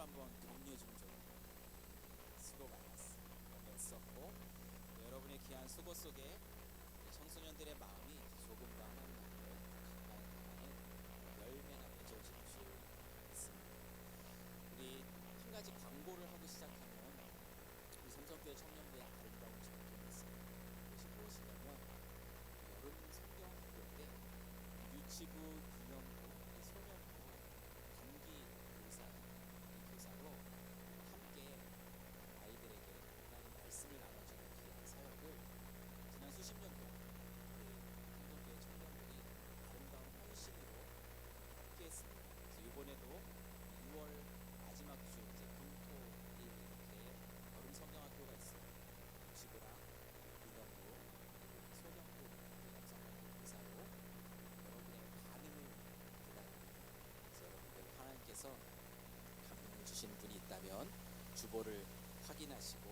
한번 격려 좀 줘요. 수고 많았었고 여러분의 귀한 수고 속에 청소년들의 마음이 조금 더 하나님 앞에 가까이 나가는 열매가 맺어질 줄 믿습니다. 우리 한 가지 광고를 하고 시작하면 우리 삼성교회 청년부의 아름다운 전통이 있습니다. 그것이 무엇이냐면 여름 성경학교 때 유치부, 유년부, 소년부, 단기 교사, 교사로 함께 아이들에게 하나님 말씀을 나눠주는 귀한 사역을 지난 수십 년 동안 삼성교회 청년들이 아름다운 헌신으로 함께 했습니다. 그래서 이번에도 6월 마지막 주 이제 금토일 이렇게 여름 성경학교가 있어요. 유치부랑 유년부, 소년부, 영성학교 교사로 여러분의 반응을 기다립니다. 그래서 여러분들 하나님께서 감동을 주시는 분이 있다면 주보를 확인하시고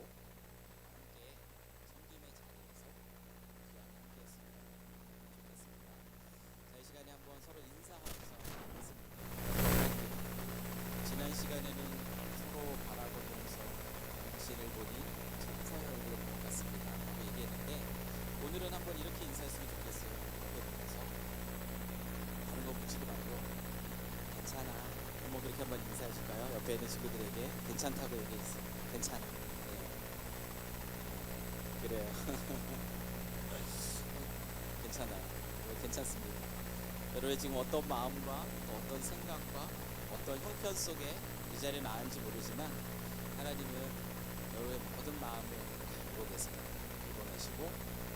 함께 섬김의 자리에서 귀한 함께 했으면 좋겠습니다. 자, 이 시간에 한번 서로 인사하면서 하겠습니다. 지난 시간에는 서로 바라보면서 당신을 보니 천사의 얼굴을 본 것 같습니다 라고 얘기했는데, 오늘은 한번 이렇게 인사했으면 좋겠어요. 옆에 보면서 다른 거 묻지도 말고 괜찮아, 한번 그렇게 한번 인사해 줄까요? 옆에 있는 친구들에게 괜찮다고 얘기했어요. 괜찮아. 네. 그래요. 괜찮아요. 괜찮습니다. 여러분이 지금 어떤 마음과 어떤 생각과 어떤 형편 속에 이 자리에 나왔는지 모르지만 하나님은 여러분의 모든 마음을 알고 계세요. 알고 계시고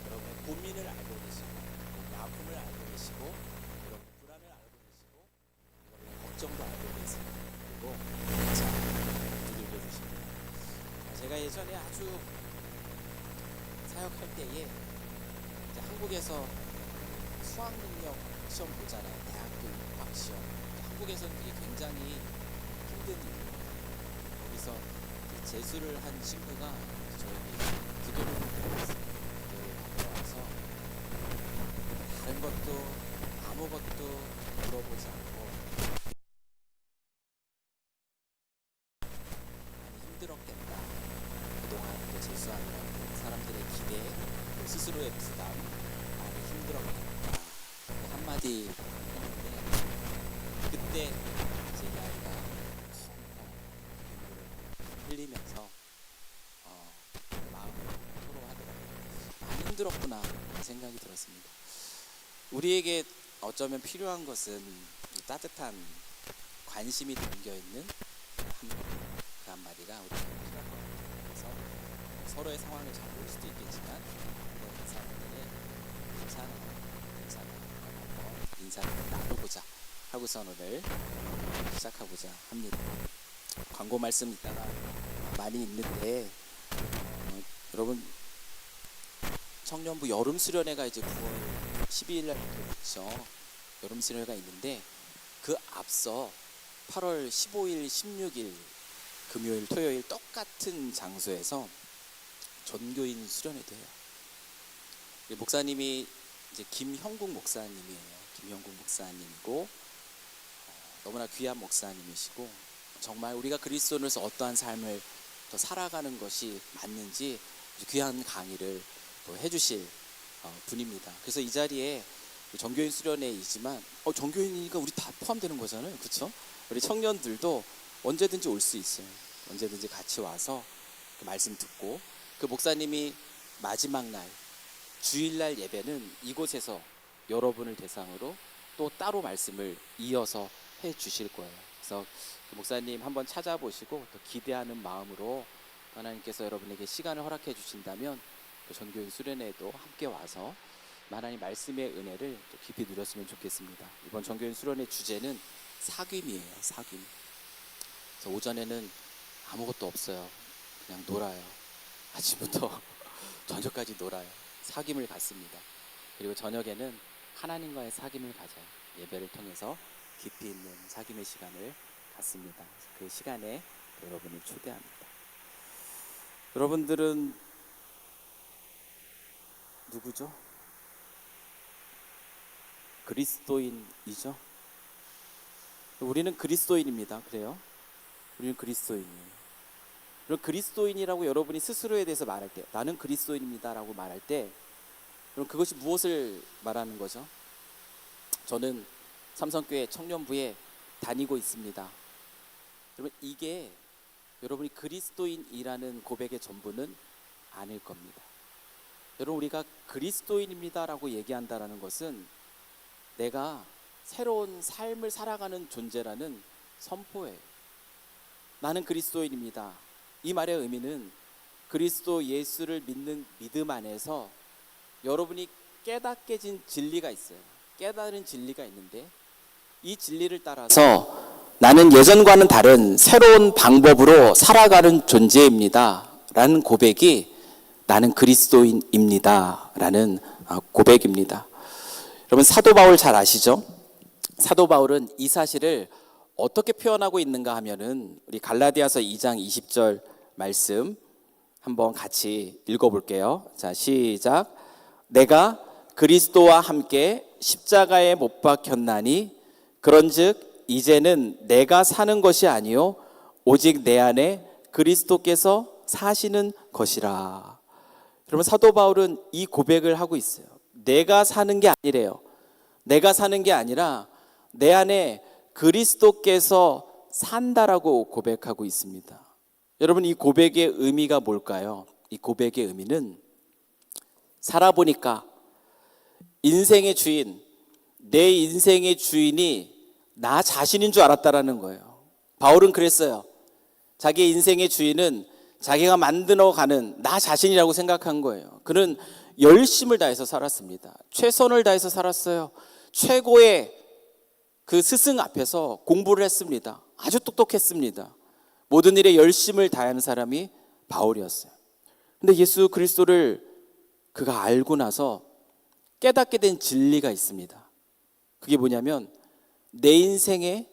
여러분의 고민을 알고 계시고 여러분의 아픔을 알고 계시고 여러분의 불안을 알고 계시고 여러분의 걱정도 알고 계세요. 그리고 잘 두들겨 주십니다. 제가 예전에 아주 사역할 때에 이제 한국에서 수학 능력 시험 보잖아요. 대학교 입학 시험. 한국에서는 그게 굉장히 힘든 일이에요. 거기서 재수를 한 친구가 저에게 기도를 받아왔어요. 기도를 받아와서 다른 것도 아무것도 물어보지 않고 많이 힘들었겠다. 그동안 또 재수하느라고 사람들의 기대, 스스로의 부담, 많이 힘들었겠다. 한마디 했는데 그때 이제 이 아이가 펑펑 눈물을 흘리면서 마음을 토로하더라고요. 많이 힘들었구나 생각이 들었습니다. 우리에게 어쩌면 필요한 것은 따뜻한 관심이 담겨있는 그 한마디가 우리에게 필요한 것 같아요. 그래서 서로의 상황을 잘 모를 수도 있겠지만 그런 사람들의 괜찮아 한번 인사를 나누고자 하고서 오늘 시작하고자 합니다. 광고 말씀 이따가 많이 있는데 여러분 청년부 여름 수련회가 이제 9월 12일 날 있죠. 여름 수련회가 있는데 그 앞서 8월 15일, 16일 금요일, 토요일 똑같은 장소에서 전교인 수련회도 해요. 목사님이 이제 김형국 목사님이에요. 김형국 목사님이고 너무나 귀한 목사님이시고 정말 우리가 그리스도인으로서 어떠한 삶을 더 살아가는 것이 맞는지 귀한 강의를 또 해주실 분입니다. 그래서 이 자리에 전교인 수련회이지만 전교인이니까 우리 다 포함되는 거잖아요. 그렇죠? 우리 청년들도 언제든지 올 수 있어요. 언제든지 같이 와서 그 말씀 듣고 그 목사님이 마지막 날 주일날 예배는 이곳에서 여러분을 대상으로 또 따로 말씀을 이어서 해 주실 거예요. 그래서 그 목사님 한번 찾아보시고 또 기대하는 마음으로 하나님께서 여러분에게 시간을 허락해 주신다면 그 전교인 수련회에도 함께 와서 하나님 말씀의 은혜를 또 깊이 누렸으면 좋겠습니다. 이번 전교인 수련회 주제는 사귐이에요. 사귐. 그래서 오전에는 아무것도 없어요. 그냥 놀아요. 아침부터 저녁까지 놀아요. 사귐을 갖습니다. 그리고 저녁에는 하나님과의 사귐을 가져요. 예배를 통해서 깊이 있는 사귐의 시간을 갖습니다. 그 시간에 여러분을 초대합니다. 여러분들은 누구죠? 그리스도인이죠? 우리는 그리스도인입니다. 그래요? 우리는 그리스도인이에요. 그럼 그리스도인이라고 여러분이 스스로에 대해서 말할 때, 나는 그리스도인입니다라고 말할 때, 그럼 그것이 무엇을 말하는 거죠? 저는 삼성교회 청년부에 다니고 있습니다. 여러분, 이게 여러분이 그리스도인이라는 고백의 전부는 아닐 겁니다. 여러분, 우리가 그리스도인입니다라고 얘기한다라는 것은 내가 새로운 삶을 살아가는 존재라는 선포예요. 나는 그리스도인입니다. 이 말의 의미는 그리스도 예수를 믿는 믿음 안에서 여러분이 깨닫게 진 진리가 있어요. 깨달은 진리가 있는데 이 진리를 따라서 나는 예전과는 다른 새로운 방법으로 살아가는 존재입니다 라는 고백이 나는 그리스도인입니다 라는 고백입니다. 여러분, 사도 바울 잘 아시죠? 사도 바울은 이 사실을 어떻게 표현하고 있는가 하면은 우리 갈라디아서 2장 20절 말씀 한번 같이 읽어볼게요. 자, 시작. 내가 그리스도와 함께 십자가에 못 박혔나니 그런즉 이제는 내가 사는 것이 아니요 오직 내 안에 그리스도께서 사시는 것이라. 여러분, 사도 바울은 이 고백을 하고 있어요. 내가 사는 게 아니래요. 내가 사는 게 아니라 내 안에 그리스도께서 산다라고 고백하고 있습니다. 여러분, 이 고백의 의미가 뭘까요? 이 고백의 의미는 살아보니까 인생의 주인, 내 인생의 주인이 나 자신인 줄 알았다라는 거예요. 바울은 그랬어요. 자기의 인생의 주인은 자기가 만들어가는 나 자신이라고 생각한 거예요. 그는 열심을 다해서 살았습니다. 최선을 다해서 살았어요. 최고의 그 스승 앞에서 공부를 했습니다. 아주 똑똑했습니다. 모든 일에 열심을 다하는 사람이 바울이었어요. 근데 예수 그리스도를 그가 알고 나서 깨닫게 된 진리가 있습니다. 그게 뭐냐면 내 인생의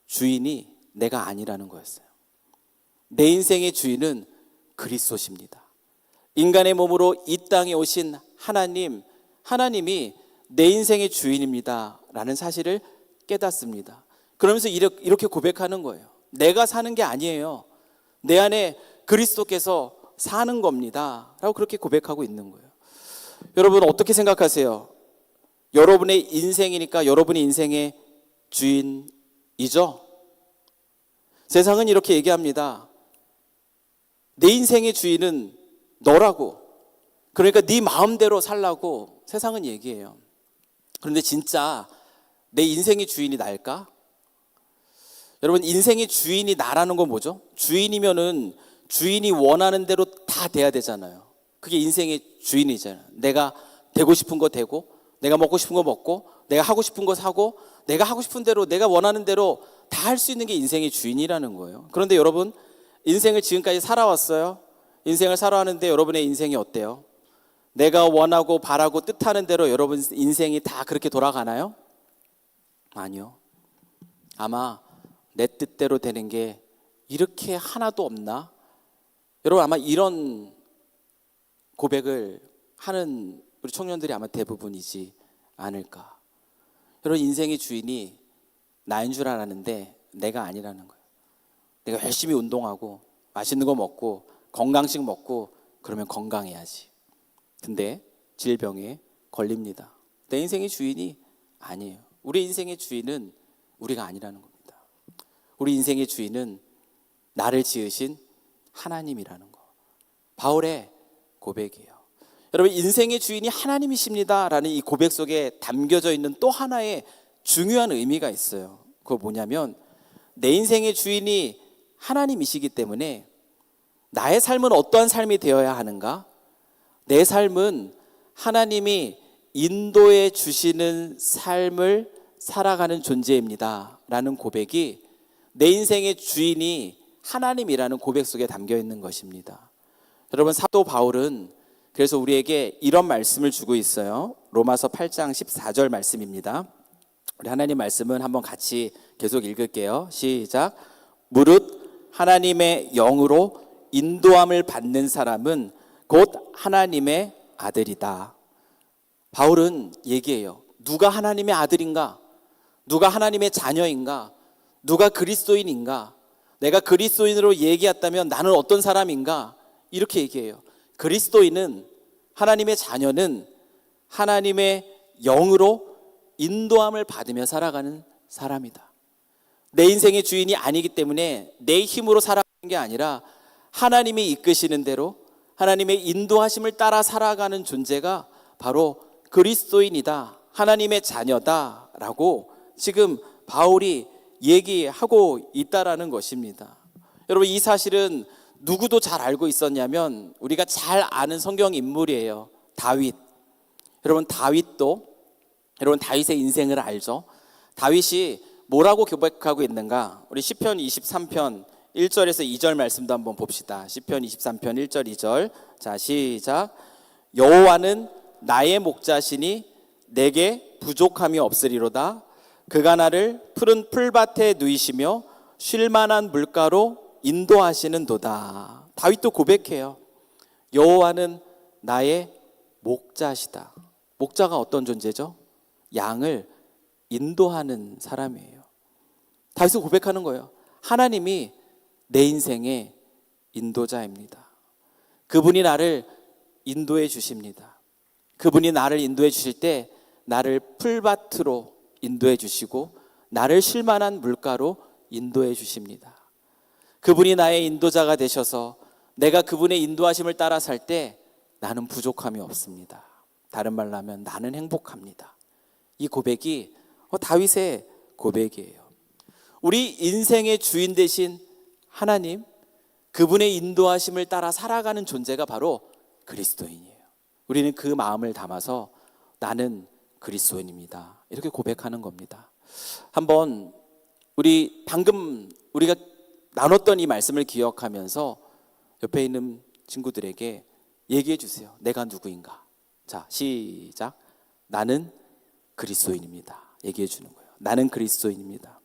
주인이 내가 아니라는 거였어요. 내 인생의 주인은 그리스도십니다. 인간의 몸으로 이 땅에 오신 하나님이 내 인생의 주인입니다 라는 사실을 깨닫습니다. 그러면서 이렇게 고백하는 거예요. 내가 사는 게 아니에요. 내 안에 그리스도께서 사는 겁니다 라고 그렇게 고백하고 있는 거예요. 여러분, 어떻게 생각하세요? 여러분의 인생이니까 여러분이 인생의 주인이죠? 세상은 이렇게 얘기합니다. 내 인생의 주인은 너라고. 그러니까 네 마음대로 살라고 세상은 얘기해요. 그런데 진짜 내 인생의 주인이 나일까? 여러분, 인생의 주인이 나라는 건 뭐죠? 주인이면은 주인이 원하는 대로 다 돼야 되잖아요. 그게 인생의 주인이잖아요. 내가 되고 싶은 거 되고, 내가 먹고 싶은 거 먹고, 내가 하고 싶은 거 사고, 내가 하고 싶은 대로, 내가 원하는 대로 다 할 수 있는 게 인생의 주인이라는 거예요. 그런데 여러분, 인생을 지금까지 살아왔어요. 인생을 살아왔는데 여러분의 인생이 어때요? 내가 원하고 바라고 뜻하는 대로 여러분 인생이 다 그렇게 돌아가나요? 아니요. 아마 내 뜻대로 되는 게 이렇게 하나도 없나? 여러분, 아마 이런 고백을 하는 우리 청년들이 아마 대부분이지 않을까. 여러분, 인생의 주인이 나인 줄 알았는데 내가 아니라는 거예요. 내가 열심히 운동하고 맛있는 거 먹고 건강식 먹고 그러면 건강해야지. 근데 질병에 걸립니다. 내 인생의 주인이 아니에요. 우리 인생의 주인은 우리가 아니라는 겁니다. 우리 인생의 주인은 나를 지으신 하나님이라는 거. 바울의 고백이에요. 여러분, 인생의 주인이 하나님이십니다 라는 이 고백 속에 담겨져 있는 또 하나의 중요한 의미가 있어요. 그거 뭐냐면 내 인생의 주인이 하나님이시기 때문에 나의 삶은 어떠한 삶이 되어야 하는가? 내 삶은 하나님이 인도해 주시는 삶을 살아가는 존재입니다 라는 고백이 내 인생의 주인이 하나님이라는 고백 속에 담겨 있는 것입니다. 여러분, 사도 바울은 그래서 우리에게 이런 말씀을 주고 있어요. 로마서 8장 14절 말씀입니다. 우리 하나님 말씀은 한번 같이 계속 읽을게요. 시작. 무릇 하나님의 영으로 인도함을 받는 사람은 곧 하나님의 아들이다. 바울은 얘기해요. 누가 하나님의 아들인가? 누가 하나님의 자녀인가? 누가 그리스도인인가? 내가 그리스도인으로 얘기했다면 나는 어떤 사람인가? 이렇게 얘기해요. 그리스도인은, 하나님의 자녀는 하나님의 영으로 인도함을 받으며 살아가는 사람이다. 내 인생의 주인이 아니기 때문에 내 힘으로 살아가는 게 아니라 하나님이 이끄시는 대로 하나님의 인도하심을 따라 살아가는 존재가 바로 그리스도인이다, 하나님의 자녀다라고 지금 바울이 얘기하고 있다라는 것입니다. 여러분, 이 사실은 누구도 잘 알고 있었냐면 우리가 잘 아는 성경 인물이에요. 다윗. 여러분, 여러분 다윗의 인생을 알죠? 다윗이 뭐라고 고백하고 있는가? 우리 시편 23편 1절에서 2절 말씀도 한번 봅시다. 시편 23편 1절 2절. 자, 시작. 여호와는 나의 목자시니 내게 부족함이 없으리로다. 그가 나를 푸른 풀밭에 누이시며 쉴만한 물가로 인도하시는도다. 다윗도 고백해요. 여호와는 나의 목자시다. 목자가 어떤 존재죠? 양을 인도하는 사람이에요. 다윗은 고백하는 거예요. 하나님이 내 인생의 인도자입니다. 그분이 나를 인도해 주십니다. 그분이 나를 인도해 주실 때 나를 풀밭으로 인도해 주시고 나를 쉴만한 물가로 인도해 주십니다. 그분이 나의 인도자가 되셔서 내가 그분의 인도하심을 따라 살 때 나는 부족함이 없습니다. 다른 말로 하면 나는 행복합니다. 이 고백이 다윗의 고백이에요. 우리 인생의 주인 되신 하나님, 그분의 인도하심을 따라 살아가는 존재가 바로 그리스도인이에요. 우리는 그 마음을 담아서 나는 그리스도인입니다, 이렇게 고백하는 겁니다. 한번 방금 우리가 나눴던 이 말씀을 기억하면서 옆에 있는 친구들에게 얘기해 주세요. 내가 누구인가? 자, 시작. 나는 그리스도인입니다. 얘기해 주는 거예요. 나는 그리스도인입니다.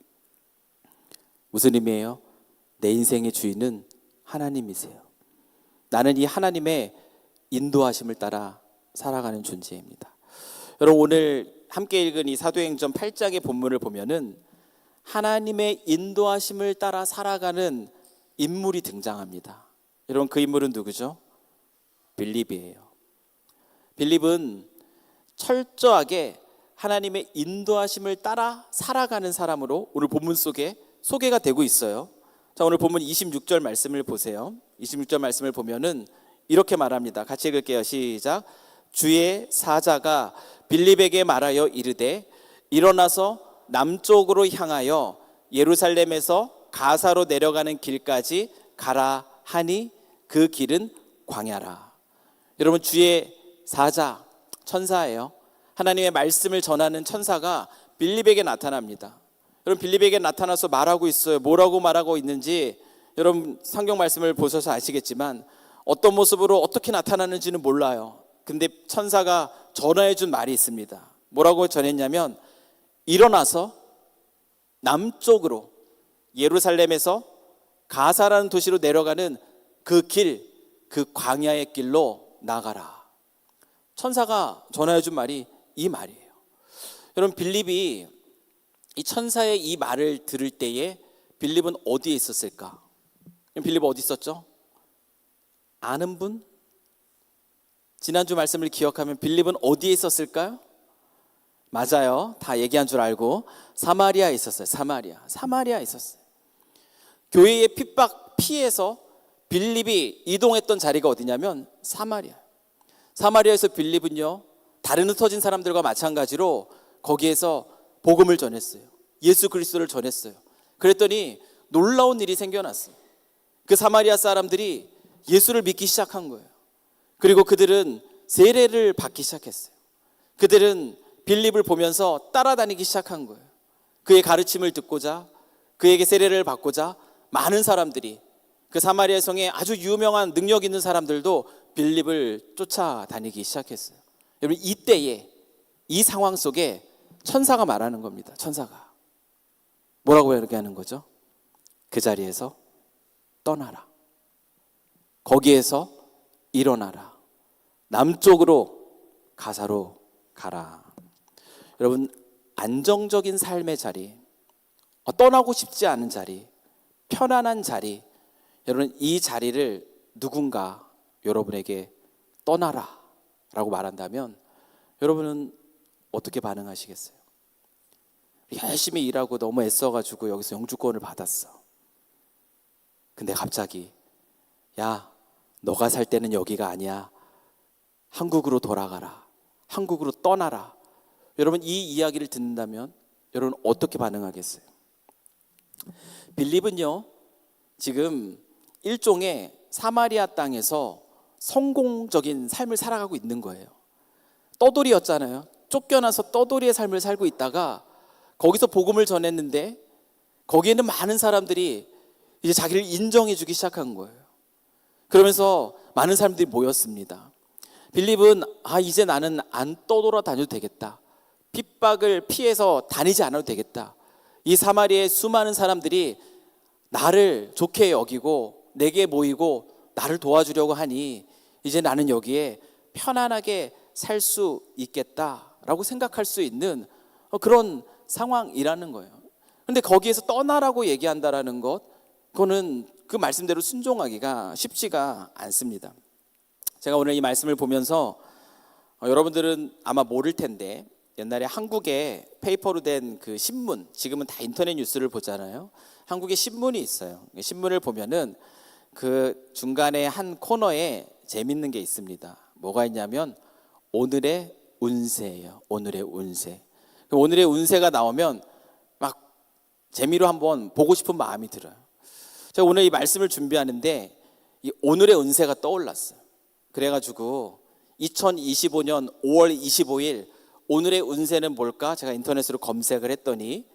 무슨 의미예요? 내 인생의 주인은 하나님이세요. 나는 이 하나님의 인도하심을 따라 살아가는 존재입니다. 여러분, 오늘 함께 읽은 이 사도행전 8장의 본문을 보면은 하나님의 인도하심을 따라 살아가는 인물이 등장합니다. 여러분, 그 인물은 누구죠? 빌립이에요. 빌립은 철저하게 하나님의 인도하심을 따라 살아가는 사람으로 오늘 본문 속에 소개가 되고 있어요. 자, 오늘 본문 26절 말씀을 보세요. 26절 말씀을 보면은 이렇게 말합니다. 같이 읽을게요. 시작. 주의 사자가 빌립에게 말하여 이르되 일어나서 남쪽으로 향하여 예루살렘에서 가사로 내려가는 길까지 가라 하니 그 길은 광야라. 여러분, 주의 사자, 천사예요. 하나님의 말씀을 전하는 천사가 빌립에게 나타납니다. 여러분, 빌립에게 나타나서 말하고 있어요. 뭐라고 말하고 있는지 여러분 성경 말씀을 보셔서 아시겠지만 어떤 모습으로 어떻게 나타나는지는 몰라요. 근데 천사가 전화해 준 말이 있습니다. 뭐라고 전했냐면 일어나서 남쪽으로 예루살렘에서 가사라는 도시로 내려가는 그 길, 그 광야의 길로 나가라. 천사가 전화해 준 말이 이 말이에요. 여러분, 빌립이 이 천사의 이 말을 들을 때에 빌립은 어디에 있었을까? 빌립 어디 있었죠? 아는 분? 지난주 말씀을 기억하면 빌립은 어디에 있었을까요? 맞아요. 다 얘기한 줄 알고 사마리아에 있었어요. 사마리아에 있었어요. 교회의 피해서 빌립이 이동했던 자리가 어디냐면 사마리아에서 빌립은요, 다른 흩어진 사람들과 마찬가지로 거기에서 복음을 전했어요. 예수 그리스도를 전했어요. 그랬더니 놀라운 일이 생겨났어요. 그 사마리아 사람들이 예수를 믿기 시작한 거예요. 그리고 그들은 세례를 받기 시작했어요. 그들은 빌립을 보면서 따라다니기 시작한 거예요. 그의 가르침을 듣고자, 그에게 세례를 받고자 많은 사람들이, 그 사마리아 성에 아주 유명한 능력 있는 사람들도 빌립을 쫓아다니기 시작했어요. 여러분, 이때에 이 상황 속에 천사가 말하는 겁니다. 천사가 뭐라고 이렇게 하는 거죠? 그 자리에서 떠나라. 거기에서 일어나라. 남쪽으로 가사로 가라. 여러분, 안정적인 삶의 자리, 떠나고 싶지 않은 자리, 편안한 자리, 여러분 이 자리를 누군가 여러분에게 떠나라 라고 말한다면 여러분은 어떻게 반응하시겠어요? 열심히 일하고 너무 애써가지고 여기서 영주권을 받았어. 근데 갑자기 야, 너가 살 때는 여기가 아니야. 한국으로 돌아가라. 한국으로 떠나라. 여러분 이 이야기를 듣는다면 여러분 어떻게 반응하겠어요? 빌립은요 지금 일종의 사마리아 땅에서 성공적인 삶을 살아가고 있는 거예요. 떠돌이였잖아요. 쫓겨나서 떠돌이의 삶을 살고 있다가 거기서 복음을 전했는데 거기에는 많은 사람들이 이제 자기를 인정해 주기 시작한 거예요. 그러면서 많은 사람들이 모였습니다. 빌립은 이제 나는 안 떠돌아 다녀도 되겠다. 핍박을 피해서 다니지 않아도 되겠다. 이 사마리아의 수많은 사람들이 나를 좋게 여기고 내게 모이고 나를 도와주려고 하니 이제 나는 여기에 편안하게 살 수 있겠다라고 생각할 수 있는 그런 상황이라는 거예요. 그런데 거기에서 떠나라고 얘기한다라는 것, 그거는 그 말씀대로 순종하기가 쉽지가 않습니다. 제가 오늘 이 말씀을 보면서 여러분들은 아마 모를 텐데 옛날에 한국에 페이퍼로 된 그 신문, 지금은 다 인터넷 뉴스를 보잖아요. 한국에 신문이 있어요. 신문을 보면은 그 중간에 한 코너에 재밌는 게 있습니다. 뭐가 있냐면 오늘의 운세예요. 오늘의 운세. 오늘의 운세가 나오면 막 재미로 한번 보고 싶은 마음이 들어요. 제가 오늘 이 말씀을 준비하는데 이 오늘의 운세가 떠올랐어요. 그래가지고 2025년 5월 25일 오늘의 운세는 뭘까? 제가 인터넷으로 검색을 했더니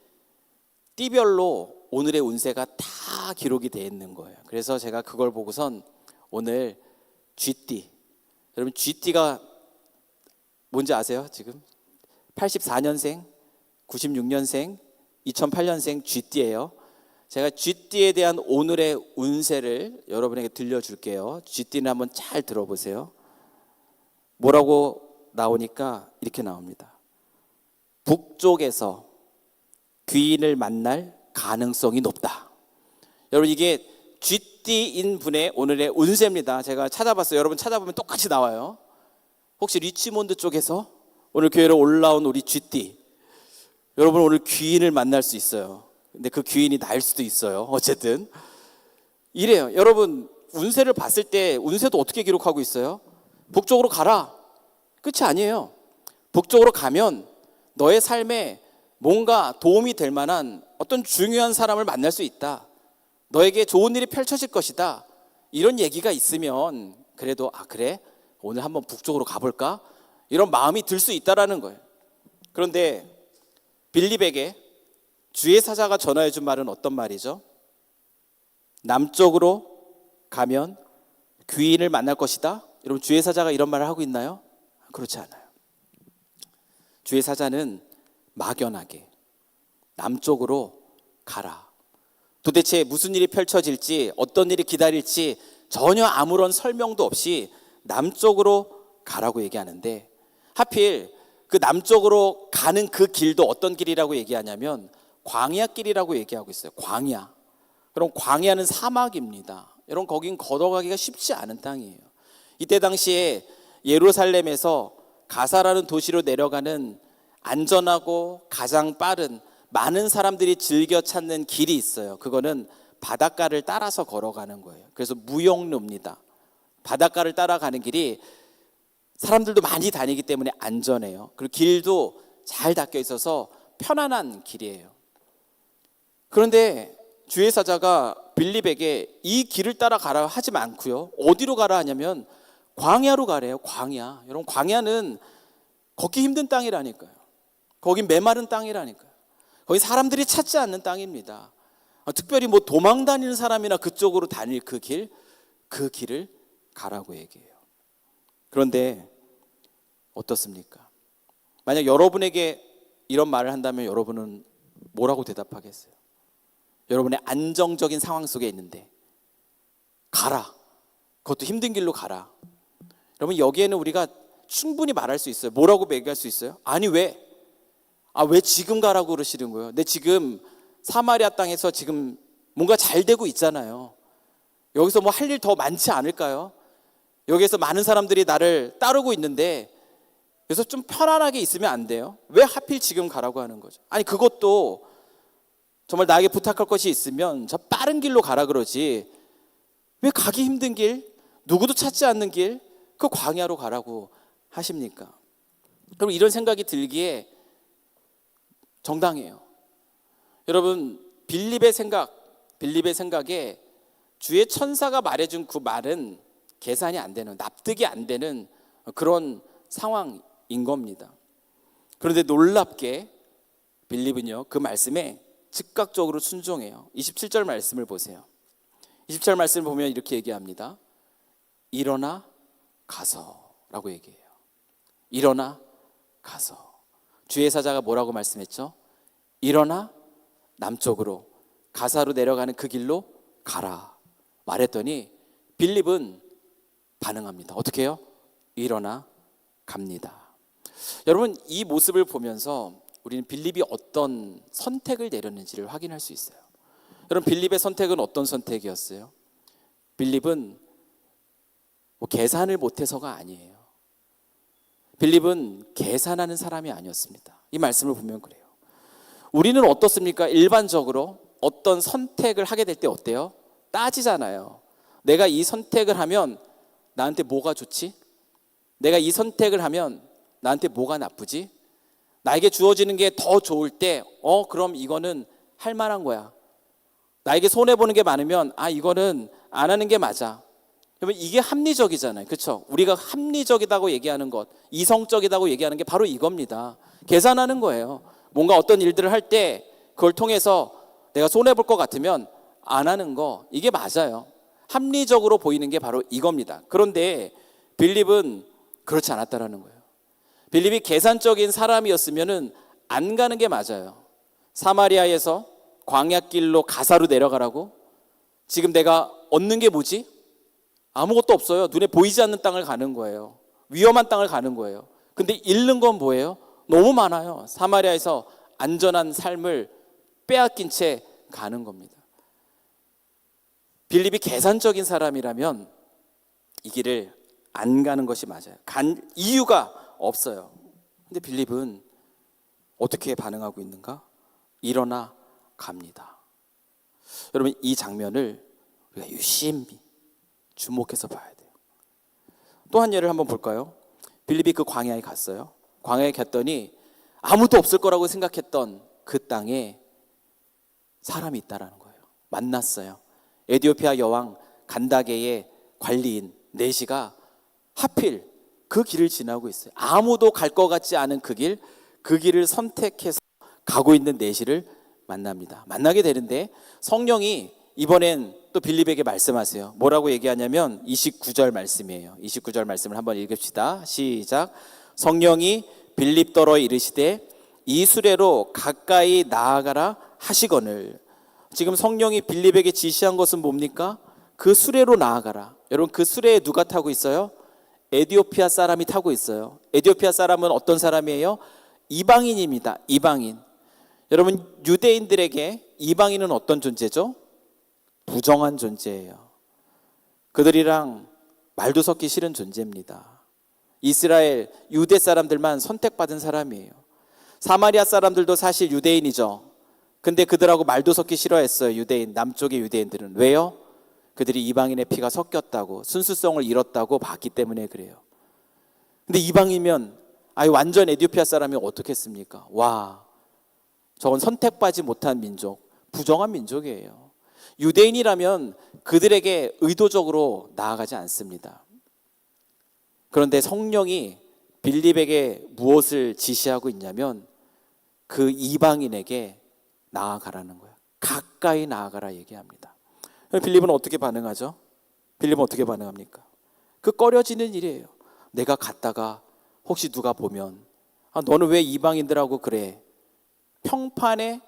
띠별로 오늘의 운세가 다 기록이 되어 있는 거예요. 그래서 제가 그걸 보고선 오늘 쥐띠, 여러분 쥐띠가 뭔지 아세요? 지금 84년생, 96년생, 2008년생 쥐띠예요. 제가 쥐띠에 대한 오늘의 운세를 여러분에게 들려줄게요. 쥐띠는 한번 잘 들어보세요. 뭐라고 나오니까 이렇게 나옵니다. 북쪽에서 귀인을 만날 가능성이 높다. 여러분 이게 쥐띠인 분의 오늘의 운세입니다. 제가 찾아봤어요. 여러분 찾아보면 똑같이 나와요. 혹시 리치몬드 쪽에서 오늘 교회로 올라온 우리 쥐띠, 여러분 오늘 귀인을 만날 수 있어요. 근데 그 귀인이 나일 수도 있어요. 어쨌든 이래요. 여러분 운세를 봤을 때 운세도 어떻게 기록하고 있어요? 북쪽으로 가라. 끝이 아니에요. 북쪽으로 가면 너의 삶에 뭔가 도움이 될 만한 어떤 중요한 사람을 만날 수 있다. 너에게 좋은 일이 펼쳐질 것이다. 이런 얘기가 있으면 그래도 그래? 오늘 한번 북쪽으로 가볼까? 이런 마음이 들 수 있다라는 거예요. 그런데 빌립에게 주의 사자가 전하해 준 말은 어떤 말이죠? 남쪽으로 가면 귀인을 만날 것이다. 여러분 주의 사자가 이런 말을 하고 있나요? 그렇지 않아요. 주의 사자는 막연하게 남쪽으로 가라. 도대체 무슨 일이 펼쳐질지 어떤 일이 기다릴지 전혀 아무런 설명도 없이 남쪽으로 가라고 얘기하는데 하필 그 남쪽으로 가는 그 길도 어떤 길이라고 얘기하냐면 광야 길이라고 얘기하고 있어요. 광야. 그럼 광야는 사막입니다. 여러분 거긴 걸어가기가 쉽지 않은 땅이에요. 이때 당시에 예루살렘에서 가사라는 도시로 내려가는 안전하고 가장 빠른 많은 사람들이 즐겨 찾는 길이 있어요. 그거는 바닷가를 따라서 걸어가는 거예요. 그래서 무역로입니다. 바닷가를 따라가는 길이 사람들도 많이 다니기 때문에 안전해요. 그리고 길도 잘 닦여 있어서 편안한 길이에요. 그런데 주의 사자가 빌립에게 이 길을 따라 가라 하지 않고요. 어디로 가라 하냐면 광야로 가래요. 광야. 여러분 광야는 걷기 힘든 땅이라니까요. 거긴 메마른 땅이라니까요. 거기 사람들이 찾지 않는 땅입니다. 특별히 뭐 도망 다니는 사람이나 그쪽으로 다닐 그 길을 가라고 얘기해요. 그런데 어떻습니까? 만약 여러분에게 이런 말을 한다면 여러분은 뭐라고 대답하겠어요? 여러분의 안정적인 상황 속에 있는데 가라. 그것도 힘든 길로 가라. 여러분 여기에는 우리가 충분히 말할 수 있어요. 뭐라고 얘기할 수 있어요? 아니 왜? 왜 지금 가라고 그러시는 거예요? 내 지금 사마리아 땅에서 지금 뭔가 잘 되고 있잖아요. 여기서 뭐 할 일 더 많지 않을까요? 여기에서 많은 사람들이 나를 따르고 있는데 그래서 좀 편안하게 있으면 안 돼요? 왜 하필 지금 가라고 하는 거죠? 아니 그것도 정말 나에게 부탁할 것이 있으면 저 빠른 길로 가라 그러지 왜 가기 힘든 길, 누구도 찾지 않는 길, 그 광야로 가라고 하십니까? 그럼 이런 생각이 들기에 정당해요. 여러분 빌립의 생각에 주의 천사가 말해준 그 말은 계산이 안 되는, 납득이 안 되는 그런 상황인 겁니다. 그런데 놀랍게 빌립은요 그 말씀에 즉각적으로 순종해요. 27절 말씀을 보세요. 20절 말씀을 보면 이렇게 얘기합니다. 일어나 가서 라고 얘기해요. 일어나 가서. 주의 사자가 뭐라고 말씀했죠? 일어나 남쪽으로 가사로 내려가는 그 길로 가라 말했더니 빌립은 반응합니다. 어떻게 해요? 일어나 갑니다. 여러분 이 모습을 보면서 우리는 빌립이 어떤 선택을 내렸는지를 확인할 수 있어요. 여러분 빌립의 선택은 어떤 선택이었어요? 빌립은 뭐 계산을 못해서가 아니에요. 빌립은 계산하는 사람이 아니었습니다. 이 말씀을 보면 그래요. 우리는 어떻습니까? 일반적으로 어떤 선택을 하게 될 때 어때요? 따지잖아요. 내가 이 선택을 하면 나한테 뭐가 좋지? 내가 이 선택을 하면 나한테 뭐가 나쁘지? 나에게 주어지는 게 더 좋을 때 그럼 이거는 할 만한 거야. 나에게 손해보는 게 많으면 이거는 안 하는 게 맞아. 그러면 이게 합리적이잖아요. 그렇죠? 우리가 합리적이다고 얘기하는 것, 이성적이다고 얘기하는 게 바로 이겁니다. 계산하는 거예요. 뭔가 어떤 일들을 할 때 그걸 통해서 내가 손해볼 것 같으면 안 하는 거, 이게 맞아요. 합리적으로 보이는 게 바로 이겁니다. 그런데 빌립은 그렇지 않았다라는 거예요. 빌립이 계산적인 사람이었으면 안 가는 게 맞아요. 사마리아에서 광야길로 가사로 내려가라고? 지금 내가 얻는 게 뭐지? 아무것도 없어요. 눈에 보이지 않는 땅을 가는 거예요. 위험한 땅을 가는 거예요. 근데 잃는 건 뭐예요? 너무 많아요. 사마리아에서 안전한 삶을 빼앗긴 채 가는 겁니다. 빌립이 계산적인 사람이라면 이 길을 안 가는 것이 맞아요. 간 이유가 없어요. 근데 빌립은 어떻게 반응하고 있는가? 일어나 갑니다. 여러분 이 장면을 우리가 유심히 주목해서 봐야 돼요. 또 한 예를 한번 볼까요? 빌립이 그 광야에 갔어요. 광야에 갔더니 아무도 없을 거라고 생각했던 그 땅에 사람이 있다라는 거예요. 만났어요. 에티오피아 여왕 간다게의 관리인 네시가 하필 그 길을 지나고 있어요. 아무도 갈 것 같지 않은 그 길을 선택해서 가고 있는 네시를 만납니다. 만나게 되는데 성령이 이번엔 또 빌립에게 말씀하세요. 뭐라고 얘기하냐면 29절 말씀이에요. 29절 말씀을 한번 읽읍시다. 시작. 성령이 빌립더러 이르시되 이 수레로 가까이 나아가라 하시거늘. 지금 성령이 빌립에게 지시한 것은 뭡니까? 그 수레로 나아가라. 여러분 그 수레에 누가 타고 있어요? 에티오피아 사람이 타고 있어요. 에티오피아 사람은 어떤 사람이에요? 이방인입니다. 이방인. 여러분 유대인들에게 이방인은 어떤 존재죠? 부정한 존재예요. 그들이랑 말도 섞기 싫은 존재입니다. 이스라엘 유대 사람들만 선택받은 사람이에요. 사마리아 사람들도 사실 유대인이죠. 근데 그들하고 말도 섞기 싫어했어요. 유대인, 남쪽의 유대인들은. 왜요? 그들이 이방인의 피가 섞였다고, 순수성을 잃었다고 봤기 때문에 그래요. 근데 이방이면 완전 에티오피아 사람이 어떻겠습니까? 와, 저건 선택받지 못한 민족, 부정한 민족이에요. 유대인이라면 그들에게 의도적으로 나아가지 않습니다. 그런데 성령이 빌립에게 무엇을 지시하고 있냐면 그 이방인에게 나아가라는 거예요. 가까이 나아가라 얘기합니다. 빌립은 어떻게 반응하죠? 빌립은 어떻게 반응합니까? 그 꺼려지는 일이에요. 내가 갔다가 혹시 누가 보면 너는 왜 이방인들하고 그래? 평판에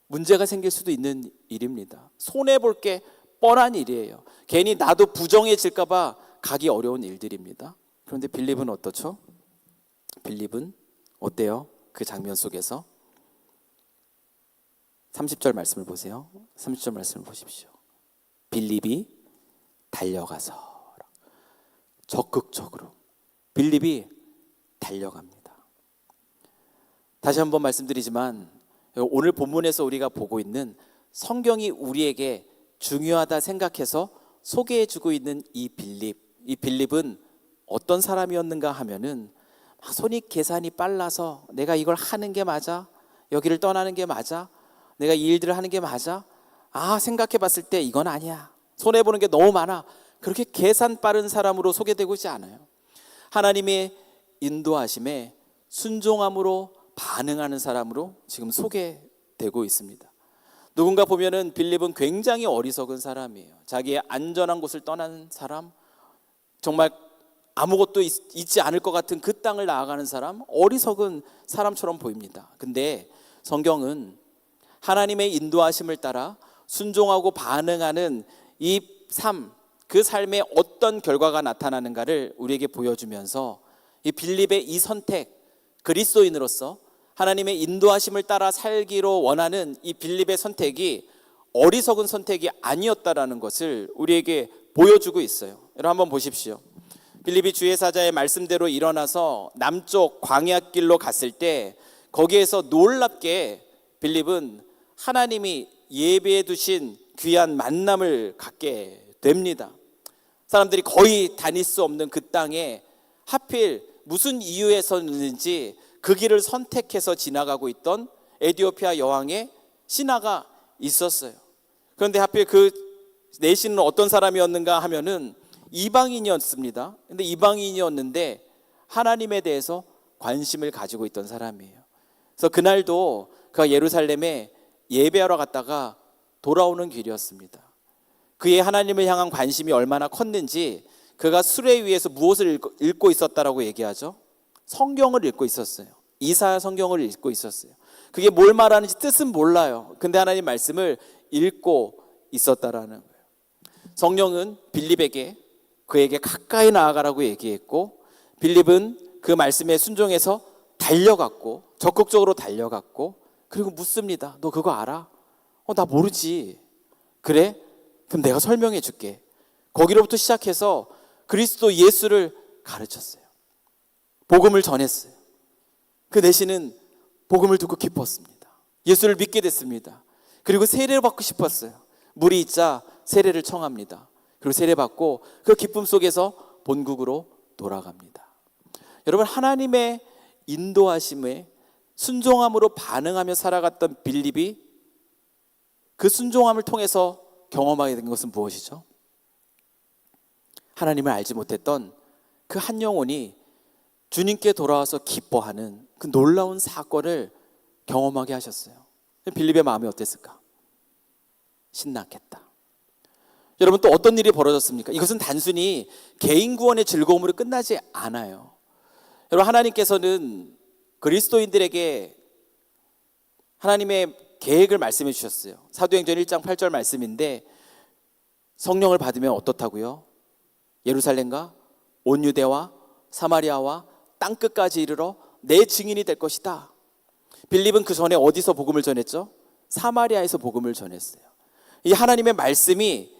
문제가 생길 수도 있는 일입니다. 손해볼 게 뻔한 일이에요. 괜히 나도 부정해질까 봐 가기 어려운 일들입니다. 그런데 빌립은 어떻죠? 빌립은 어때요? 그 장면 속에서 30절 말씀을 보세요. 30절 말씀을 보십시오. 빌립이 달려가서, 적극적으로 빌립이 달려갑니다. 다시 한번 말씀드리지만 오늘 본문에서 우리가 보고 있는 성경이 우리에게 중요하다 생각해서 소개해주고 있는 이 빌립은 어떤 사람이었는가 하면은 손이 계산이 빨라서 내가 이걸 하는 게 맞아? 여기를 떠나는 게 맞아? 내가 이 일들을 하는 게 맞아? 생각해 봤을 때 이건 아니야. 손해보는 게 너무 많아. 그렇게 계산 빠른 사람으로 소개되고 있지 않아요. 하나님의 인도하심에 순종함으로 반응하는 사람으로 지금 소개되고 있습니다. 누군가 보면은 빌립은 굉장히 어리석은 사람이에요. 자기의 안전한 곳을 떠난 사람, 정말 아무것도 있지 않을 것 같은 그 땅을 나아가는 사람, 어리석은 사람처럼 보입니다. 근데 성경은 하나님의 인도하심을 따라 순종하고 반응하는 이 삶, 그 삶에 어떤 결과가 나타나는가를 우리에게 보여주면서 이 빌립의 이 선택, 그리스도인으로서 하나님의 인도하심을 따라 살기로 원하는 이 빌립의 선택이 어리석은 선택이 아니었다라는 것을 우리에게 보여주고 있어요. 여러분 한번 보십시오. 빌립이 주의 사자의 말씀대로 일어나서 남쪽 광야길로 갔을 때 거기에서 놀랍게 빌립은 하나님이 예배해 두신 귀한 만남을 갖게 됩니다. 사람들이 거의 다닐 수 없는 그 땅에 하필 무슨 이유에서는지 그 길을 선택해서 지나가고 있던 에티오피아 여왕의 신하가 있었어요. 그런데 하필 그 내신은 어떤 사람이었는가 하면은 이방인이었습니다. 근데 이방인이었는데 하나님에 대해서 관심을 가지고 있던 사람이에요. 그래서 그날도 그가 예루살렘에 예배하러 갔다가 돌아오는 길이었습니다. 그의 하나님을 향한 관심이 얼마나 컸는지 그가 수레 위에서 무엇을 읽고 있었다라고 얘기하죠? 성경을 읽고 있었어요. 이사야 성경을 읽고 있었어요. 그게 뭘 말하는지 뜻은 몰라요. 근데 하나님 말씀을 읽고 있었다라는 거예요. 성령은 빌립에게 그에게 가까이 나아가라고 얘기했고, 빌립은 그 말씀에 순종해서 달려갔고, 적극적으로 달려갔고, 그리고 묻습니다. 너 그거 알아? 나 모르지. 그래? 그럼 내가 설명해 줄게. 거기로부터 시작해서 그리스도 예수를 가르쳤어요. 복음을 전했어요. 그 내시는 복음을 듣고 기뻤습니다. 예수를 믿게 됐습니다. 그리고 세례를 받고 싶었어요. 물이 있자 세례를 청합니다. 그리고 세례받고 그 기쁨 속에서 본국으로 돌아갑니다. 여러분, 하나님의 인도하심에 순종함으로 반응하며 살아갔던 빌립이 그 순종함을 통해서 경험하게 된 것은 무엇이죠? 하나님을 알지 못했던 그 한 영혼이 주님께 돌아와서 기뻐하는 그 놀라운 사건을 경험하게 하셨어요. 빌립의 마음이 어땠을까? 신났겠다. 여러분, 또 어떤 일이 벌어졌습니까? 이것은 단순히 개인 구원의 즐거움으로 끝나지 않아요. 여러분, 하나님께서는 그리스도인들에게 하나님의 계획을 말씀해 주셨어요. 사도행전 1장 8절 말씀인데, 성령을 받으면 어떻다고요? 예루살렘과 온 유대와 사마리아와 땅끝까지 이르러 내 증인이 될 것이다. 빌립은 그 전에 어디서 복음을 전했죠? 사마리아에서 복음을 전했어요. 이 하나님의 말씀이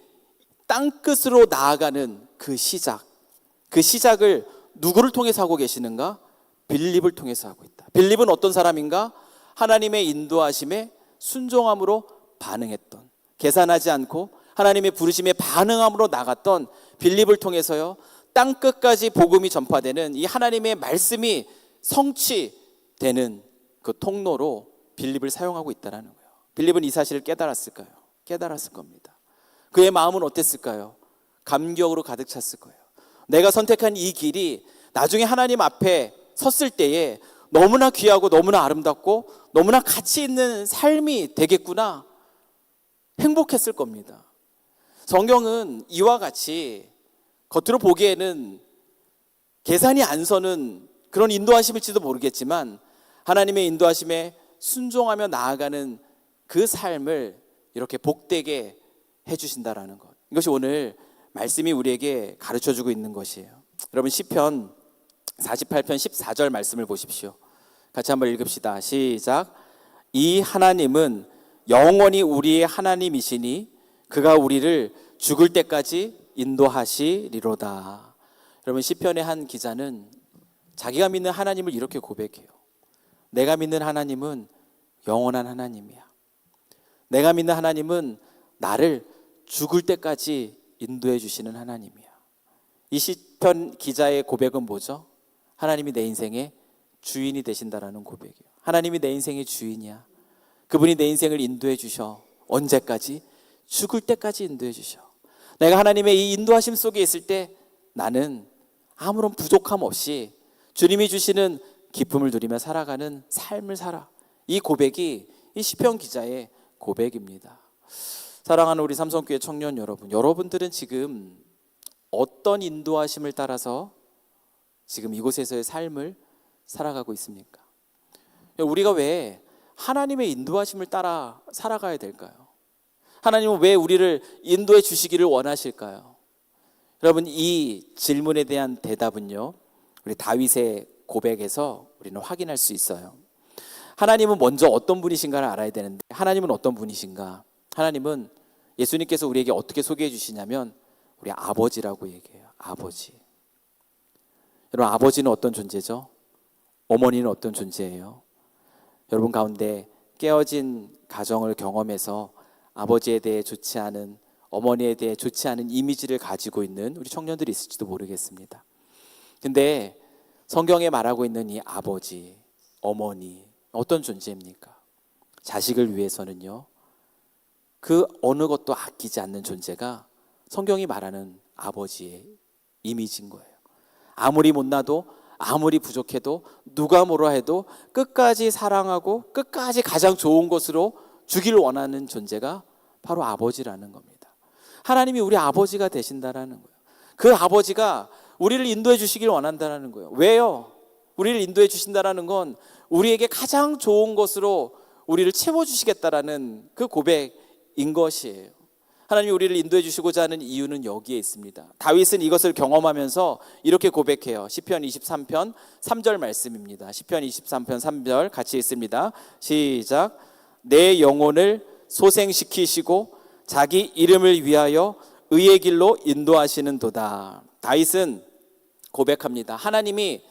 땅끝으로 나아가는 그 시작을 누구를 통해서 하고 계시는가? 빌립을 통해서 하고 있다. 빌립은 어떤 사람인가? 하나님의 인도하심에 순종함으로 반응했던, 계산하지 않고 하나님의 부르심에 반응함으로 나갔던 빌립을 통해서요, 땅끝까지 복음이 전파되는 이 하나님의 말씀이 성취되는 그 통로로 빌립을 사용하고 있다는 거예요. 빌립은 이 사실을 깨달았을까요? 깨달았을 겁니다. 그의 마음은 어땠을까요? 감격으로 가득 찼을 거예요. 내가 선택한 이 길이 나중에 하나님 앞에 섰을 때에 너무나 귀하고 너무나 아름답고 너무나 가치 있는 삶이 되겠구나, 행복했을 겁니다. 성경은 이와 같이 겉으로 보기에는 계산이 안 서는 그런 인도하심일지도 모르겠지만 하나님의 인도하심에 순종하며 나아가는 그 삶을 이렇게 복되게 해주신다라는 것, 이것이 오늘 말씀이 우리에게 가르쳐주고 있는 것이에요. 여러분, 시편 48편 14절 말씀을 보십시오. 같이 한번 읽읍시다. 시작. 이 하나님은 영원히 우리의 하나님이시니 그가 우리를 죽을 때까지 인도하시리로다. 여러분, 시편의 한 기자는 자기가 믿는 하나님을 이렇게 고백해요. 내가 믿는 하나님은 영원한 하나님이야. 내가 믿는 하나님은 나를 죽을 때까지 인도해 주시는 하나님이야. 이 시편 기자의 고백은 뭐죠? 하나님이 내 인생의 주인이 되신다라는 고백이에요. 하나님이 내 인생의 주인이야. 그분이 내 인생을 인도해 주셔. 언제까지? 죽을 때까지 인도해 주셔. 내가 하나님의 이 인도하심 속에 있을 때 나는 아무런 부족함 없이 주님이 주시는 기쁨을 누리며 살아가는 삶을 살아. 이 고백이 이 시편 기자의 고백입니다. 사랑하는 우리 삼성교회 청년 여러분, 여러분들은 지금 어떤 인도하심을 따라서 지금 이곳에서의 삶을 살아가고 있습니까? 우리가 왜 하나님의 인도하심을 따라 살아가야 될까요? 하나님은 왜 우리를 인도해 주시기를 원하실까요? 여러분, 이 질문에 대한 대답은요, 우리 다윗의 고백에서 우리는 확인할 수 있어요. 하나님은 먼저 어떤 분이신가를 알아야 되는데, 하나님은 어떤 분이신가? 하나님은 예수님께서 우리에게 어떻게 소개해 주시냐면 우리 아버지라고 얘기해요. 아버지. 여러분, 아버지는 어떤 존재죠? 어머니는 어떤 존재예요? 여러분 가운데 깨어진 가정을 경험해서 아버지에 대해 좋지 않은, 어머니에 대해 좋지 않은 이미지를 가지고 있는 우리 청년들이 있을지도 모르겠습니다. 근데 성경에 말하고 있는 이 아버지, 어머니, 어떤 존재입니까? 자식을 위해서는요, 그 어느 것도 아끼지 않는 존재가 성경이 말하는 아버지의 이미지인 거예요. 아무리 못나도, 아무리 부족해도, 누가 뭐라 해도 끝까지 사랑하고 끝까지 가장 좋은 것으로 주기를 원하는 존재가 바로 아버지라는 겁니다. 하나님이 우리 아버지가 되신다라는 거예요. 그 아버지가 우리를 인도해 주시길 원한다는 거예요. 왜요? 우리를 인도해 주신다라는 건 우리에게 가장 좋은 것으로 우리를 채워주시겠다라는 그 고백인 것이에요. 하나님이 우리를 인도해 주시고자 하는 이유는 여기에 있습니다. 다윗은 이것을 경험하면서 이렇게 고백해요. 시편 23편 3절 말씀입니다. 시편 23편 3절 같이 읽습니다. 시작. 내 영혼을 소생시키시고 자기 이름을 위하여 의의 길로 인도하시는 도다. 다윗은 고백합니다. 하나님이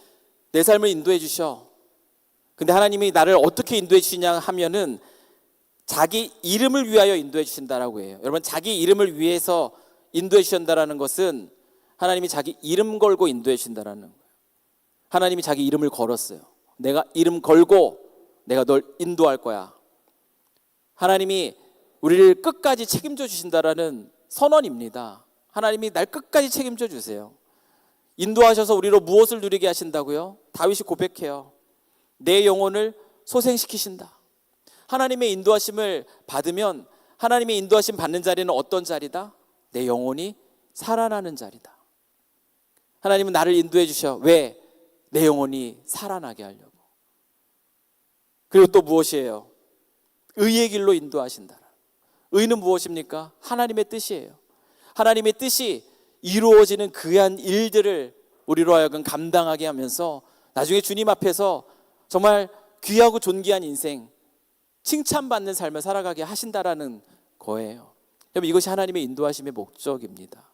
내 삶을 인도해 주셔. 근데 하나님이 나를 어떻게 인도해 주시냐 하면은 자기 이름을 위하여 인도해 주신다라고 해요. 여러분, 자기 이름을 위해서 인도해 주신다라는 것은 하나님이 자기 이름 걸고 인도해 주신다라는 거예요. 하나님이 자기 이름을 걸었어요. 내가 이름 걸고 내가 널 인도할 거야. 하나님이 우리를 끝까지 책임져 주신다라는 선언입니다. 하나님이 날 끝까지 책임져 주세요. 인도하셔서 우리로 무엇을 누리게 하신다고요? 다윗이 고백해요. 내 영혼을 소생시키신다. 하나님의 인도하심을 받으면, 하나님의 인도하심 받는 자리는 어떤 자리다? 내 영혼이 살아나는 자리다. 하나님은 나를 인도해 주셔. 왜? 내 영혼이 살아나게 하려고. 그리고 또 무엇이에요? 의의 길로 인도하신다. 의는 무엇입니까? 하나님의 뜻이에요. 하나님의 뜻이 이루어지는 귀한 일들을 우리로 하여금 감당하게 하면서 나중에 주님 앞에서 정말 귀하고 존귀한 인생, 칭찬받는 삶을 살아가게 하신다라는 거예요. 여러분, 이것이 하나님의 인도하심의 목적입니다.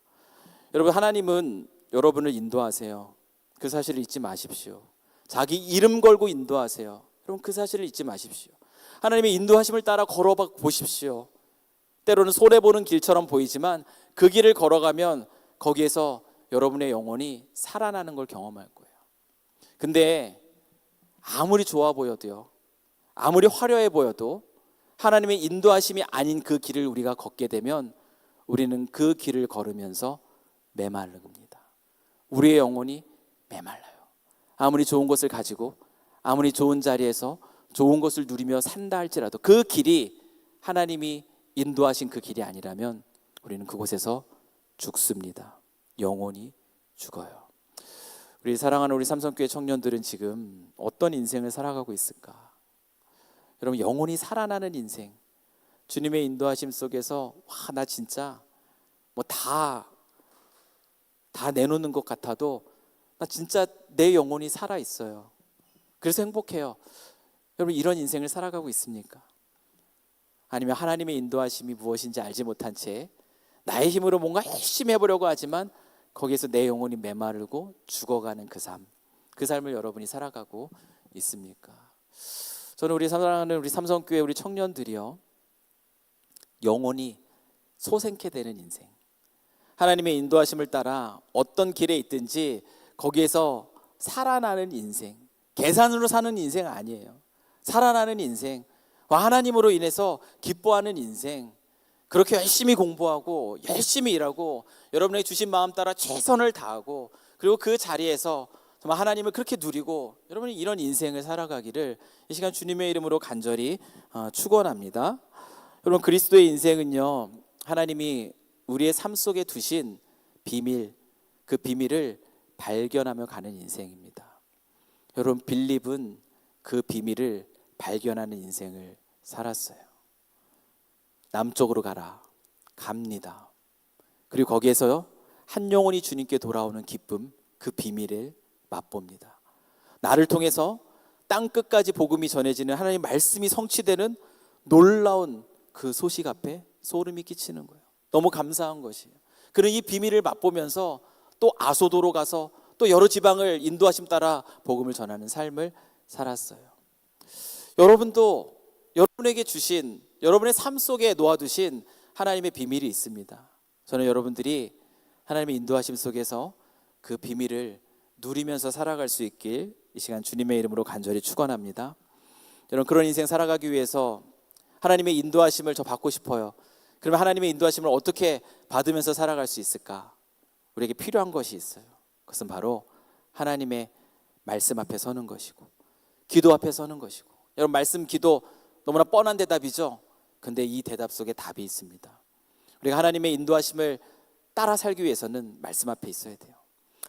여러분, 하나님은 여러분을 인도하세요. 그 사실을 잊지 마십시오. 자기 이름 걸고 인도하세요. 여러분, 그 사실을 잊지 마십시오. 하나님의 인도하심을 따라 걸어봐 보십시오. 때로는 손해보는 길처럼 보이지만 그 길을 걸어가면 거기에서 여러분의 영혼이 살아나는 걸 경험할 거예요. 근데 아무리 좋아 보여도요, 아무리 화려해 보여도 하나님의 인도하심이 아닌 그 길을 우리가 걷게 되면 우리는 그 길을 걸으면서 메마릅니다. 우리의 영혼이 메말라요. 아무리 좋은 것을 가지고, 아무리 좋은 자리에서 좋은 것을 누리며 산다 할지라도 그 길이 하나님이 인도하신 그 길이 아니라면 우리는 그곳에서 죽습니다. 영혼이 죽어요. 우리 사랑하는 우리 삼성교회 청년들은 지금 어떤 인생을 살아가고 있을까? 여러분, 영혼이 살아나는 인생, 주님의 인도하심 속에서 나 진짜 뭐 다 내놓는 것 같아도 나 진짜 내 영혼이 살아 있어요. 그래서 행복해요. 여러분, 이런 인생을 살아가고 있습니까? 아니면 하나님의 인도하심이 무엇인지 알지 못한 채 나의 힘으로 뭔가 열심히 해보려고 하지만 거기에서 내 영혼이 메마르고 죽어가는 그 삶을 여러분이 살아가고 있습니까? 저는 우리 사랑하는 우리 삼성교회 우리 청년들이요, 영혼이 소생케 되는 인생, 하나님의 인도하심을 따라 어떤 길에 있든지 거기에서 살아나는 인생, 계산으로 사는 인생 아니에요. 살아나는 인생, 하나님으로 인해서 기뻐하는 인생, 그렇게 열심히 공부하고 열심히 일하고 여러분에게 주신 마음 따라 최선을 다하고 그리고 그 자리에서 정말 하나님을 그렇게 누리고 여러분이 이런 인생을 살아가기를 이 시간 주님의 이름으로 간절히 축원합니다. 여러분, 그리스도의 인생은요, 하나님이 우리의 삶 속에 두신 비밀, 그 비밀을 발견하며 가는 인생입니다. 여러분, 빌립은 그 비밀을 발견하는 인생을 살았어요. 남쪽으로 가라, 갑니다. 그리고 거기에서요, 한 영혼이 주님께 돌아오는 기쁨, 그 비밀을 맛봅니다. 나를 통해서 땅 끝까지 복음이 전해지는 하나님의 말씀이 성취되는 놀라운 그 소식 앞에 소름이 끼치는 거예요. 너무 감사한 것이에요. 그는 이 비밀을 맛보면서 또 아소도로 가서 또 여러 지방을 인도하심 따라 복음을 전하는 삶을 살았어요. 여러분도 여러분에게 주신, 여러분의 삶 속에 놓아두신 하나님의 비밀이 있습니다. 저는 여러분들이 하나님의 인도하심 속에서 그 비밀을 누리면서 살아갈 수 있길 이 시간 주님의 이름으로 간절히 축원합니다. 여러분, 그런 인생 살아가기 위해서 하나님의 인도하심을 저 받고 싶어요. 그러면 하나님의 인도하심을 어떻게 받으면서 살아갈 수 있을까? 우리에게 필요한 것이 있어요. 그것은 바로 하나님의 말씀 앞에 서는 것이고 기도 앞에 서는 것이고, 여러분, 말씀 기도 너무나 뻔한 대답이죠. 근데 이 대답 속에 답이 있습니다. 우리가 하나님의 인도하심을 따라 살기 위해서는 말씀 앞에 있어야 돼요.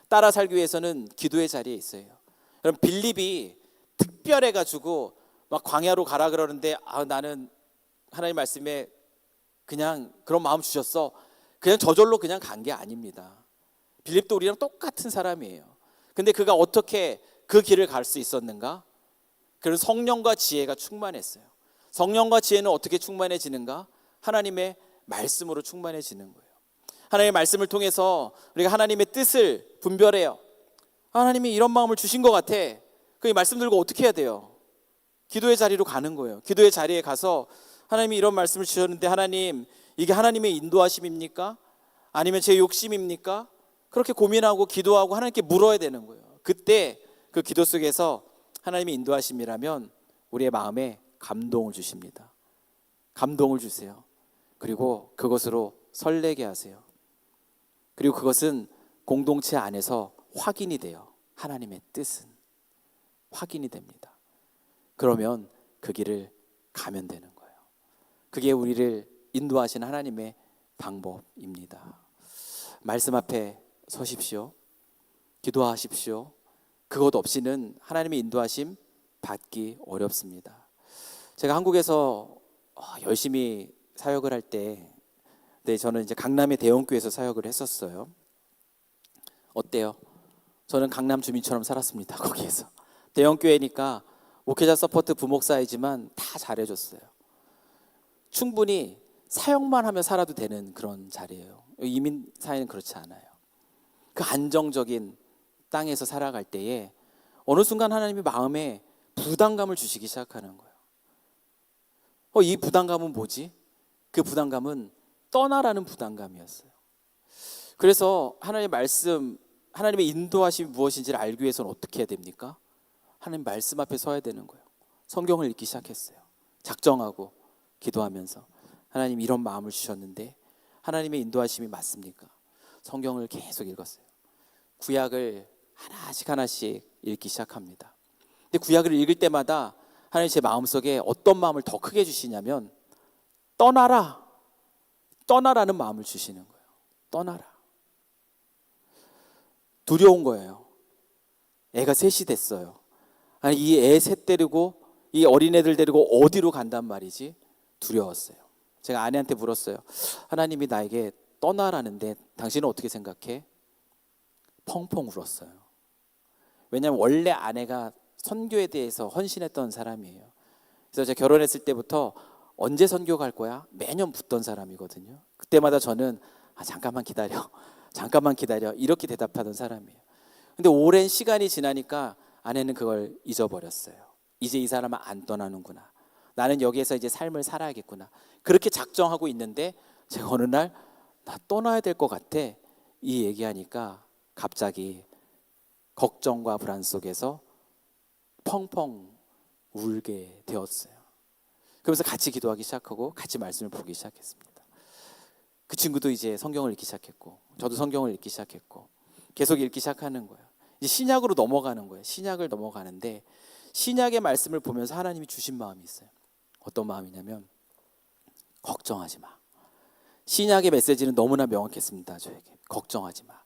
따라 살기 위해서는 기도의 자리에 있어야 해요. 여러분, 빌립이 특별해가지고 막 광야로 가라 그러는데 나는 하나님 말씀에 그냥 그런 마음 주셨어, 그냥 저절로 그냥 간 게 아닙니다. 빌립도 우리랑 똑같은 사람이에요. 근데 그가 어떻게 그 길을 갈 수 있었는가? 그런 성령과 지혜가 충만했어요. 성령과 지혜는 어떻게 충만해지는가? 하나님의 말씀으로 충만해지는 거예요. 하나님의 말씀을 통해서 우리가 하나님의 뜻을 분별해요. 하나님이 이런 마음을 주신 것 같아. 그 말씀 들고 어떻게 해야 돼요? 기도의 자리로 가는 거예요. 기도의 자리에 가서 하나님이 이런 말씀을 주셨는데, 하나님, 이게 하나님의 인도하심입니까? 아니면 제 욕심입니까? 그렇게 고민하고 기도하고 하나님께 물어야 되는 거예요. 그때 그 기도 속에서 하나님의 인도하심이라면 우리의 마음에 감동을 주십니다. 감동을 주세요. 그리고 그것으로 설레게 하세요. 그리고 그것은 공동체 안에서 확인이 돼요. 하나님의 뜻은 확인이 됩니다. 그러면 그 길을 가면 되는 거예요. 그게 우리를 인도하시는 하나님의 방법입니다. 말씀 앞에 서십시오. 기도하십시오. 그것 없이는 하나님의 인도하심 받기 어렵습니다. 제가 한국에서 열심히 사역을 할 때, 저는 이제 강남의 대형교회에서 사역을 했었어요. 어때요? 저는 강남 주민처럼 살았습니다. 거기에서 대형교회니까 목회자 서포트 부목사이지만 다 잘해줬어요. 충분히 사역만 하며 살아도 되는 그런 자리예요. 이민 사회는 그렇지 않아요. 그 안정적인 땅에서 살아갈 때에 어느 순간 하나님이 마음에 부담감을 주시기 시작하는 거예요. 이 부담감은 뭐지? 그 부담감은 떠나라는 부담감이었어요. 그래서 하나님의 말씀, 하나님의 인도하심이 무엇인지를 알기 위해서는 어떻게 해야 됩니까? 하나님 말씀 앞에 서야 되는 거예요. 성경을 읽기 시작했어요. 작정하고 기도하면서, 하나님 이런 마음을 주셨는데 하나님의 인도하심이 맞습니까? 성경을 계속 읽었어요. 구약을 하나씩 하나씩 읽기 시작합니다. 근데 구약을 읽을 때마다 하나님 제 마음속에 어떤 마음을 더 크게 주시냐면 떠나라는 마음을 주시는 거예요. 떠나라. 두려운 거예요. 애가 셋이 됐어요. 아니, 이 애 셋 데리고, 이 어린애들 데리고 어디로 간단 말이지? 두려웠어요. 제가 아내한테 물었어요. 하나님이 나에게 떠나라는데 당신은 어떻게 생각해? 펑펑 울었어요. 왜냐하면 원래 아내가 선교에 대해서 헌신했던 사람이에요. 그래서 제가 결혼했을 때부터 언제 선교 갈 거야? 매년 묻던 사람이거든요. 그때마다 저는 잠깐만 기다려. 잠깐만 기다려. 이렇게 대답하던 사람이에요. 근데 오랜 시간이 지나니까 아내는 그걸 잊어버렸어요. 이제 이 사람은 안 떠나는구나. 나는 여기에서 이제 삶을 살아야겠구나. 그렇게 작정하고 있는데 제가 어느 날 나 떠나야 될 것 같아. 이 얘기하니까 갑자기 걱정과 불안 속에서 펑펑 울게 되었어요. 그러면서 같이 기도하기 시작하고 같이 말씀을 보기 시작했습니다. 그 친구도 이제 성경을 읽기 시작했고 저도 성경을 읽기 시작했고 계속 읽기 시작하는 거예요. 이제 신약으로 넘어가는 거예요. 신약을 넘어가는데 신약의 말씀을 보면서 하나님이 주신 마음이 있어요. 어떤 마음이냐면 걱정하지 마. 신약의 메시지는 너무나 명확했습니다. 저에게 걱정하지 마.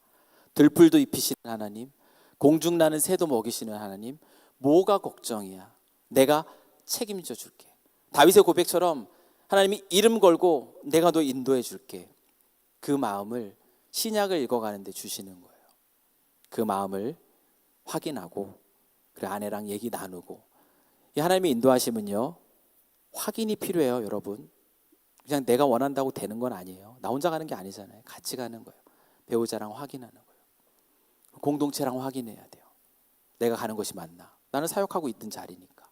들풀도 입히시는 하나님, 공중나는 새도 먹이시는 하나님, 뭐가 걱정이야? 내가 책임져 줄게. 다윗의 고백처럼 하나님이 이름 걸고 내가 너 인도해 줄게. 그 마음을 신약을 읽어가는데 주시는 거예요. 그 마음을 확인하고 그래 아내랑 얘기 나누고 이 하나님의 인도하심은요 확인이 필요해요. 여러분 그냥 내가 원한다고 되는 건 아니에요. 나 혼자 가는 게 아니잖아요. 같이 가는 거예요. 배우자랑 확인하는 거예요. 공동체랑 확인해야 돼요. 내가 가는 것이 맞나? 나는 사역하고 있던 자리니까.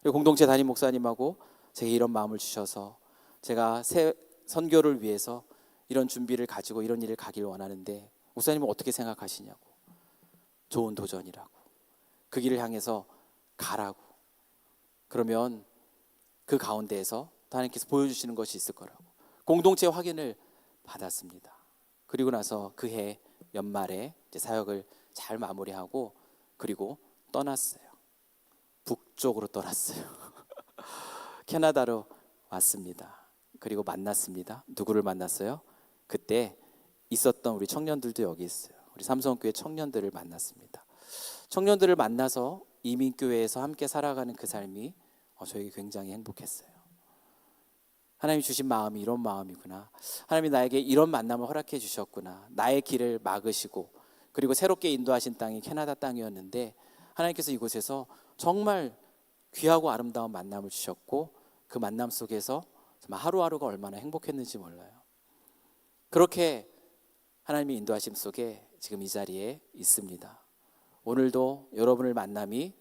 그리고 공동체 담임 목사님하고 제게 이런 마음을 주셔서 제가 새 선교를 위해서 이런 준비를 가지고 이런 일을 가길 원하는데 목사님은 어떻게 생각하시냐고. 좋은 도전이라고. 그 길을 향해서 가라고. 그러면 그 가운데에서 하나님께서 보여주시는 것이 있을 거라고. 공동체 확인을 받았습니다. 그리고 나서 그해 연말에 이제 사역을 잘 마무리하고 그리고 떠났어요. 북쪽으로 떠났어요. 캐나다로 왔습니다. 그리고 만났습니다. 누구를 만났어요? 그때 있었던 우리 청년들도 여기 있어요. 우리 삼성교회 청년들을 만났습니다. 청년들을 만나서 이민교회에서 함께 살아가는 그 삶이 저에게 굉장히 행복했어요. 하나님이 주신 마음이 이런 마음이구나. 하나님이 나에게 이런 만남을 허락해 주셨구나. 나의 길을 막으시고 그리고 새롭게 인도하신 땅이 캐나다 땅이었는데 하나님께서 이곳에서 정말 귀하고 아름다운 만남을 주셨고 그 만남 속에서 정말 하루하루가 얼마나 행복했는지 몰라요. 그렇게 하나님의 인도하심 속에 지금 이 자리에 있습니다. 오늘도 여러분을 만남이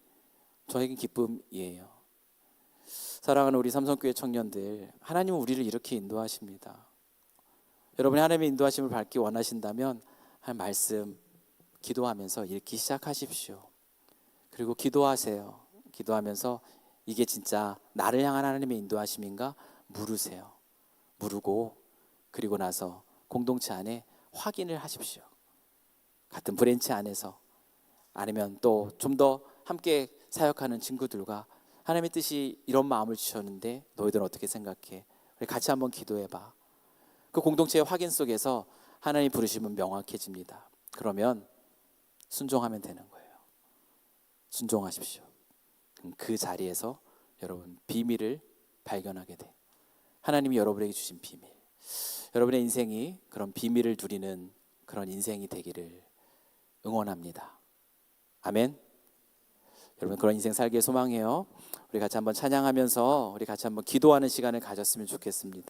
저에게 기쁨이에요. 사랑하는 우리 삼성교회 청년들, 하나님은 우리를 이렇게 인도하십니다. 여러분이 하나님의 인도하심을 밟기 원하신다면 한 말씀 기도하면서 읽기 시작하십시오. 그리고 기도하세요. 기도하면서 이게 진짜 나를 향한 하나님의 인도하심인가 물으세요. 물으고 그리고 나서 공동체 안에 확인을 하십시오. 같은 브랜치 안에서 아니면 또 좀 더 함께 사역하는 친구들과 하나님의 뜻이 이런 마음을 주셨는데 너희들은 어떻게 생각해? 우리 같이 한번 기도해봐. 그 공동체의 확인 속에서 하나님 부르심은 명확해집니다. 그러면 순종하면 되는 거예요. 순종하십시오. 그 자리에서 여러분 비밀을 발견하게 돼. 하나님이 여러분에게 주신 비밀. 여러분의 인생이 그런 비밀을 누리는 그런 인생이 되기를 응원합니다. 아멘. 여러분 그런 인생 살기를 소망해요. 우리 같이 한번 찬양하면서 우리 같이 한번 기도하는 시간을 가졌으면 좋겠습니다.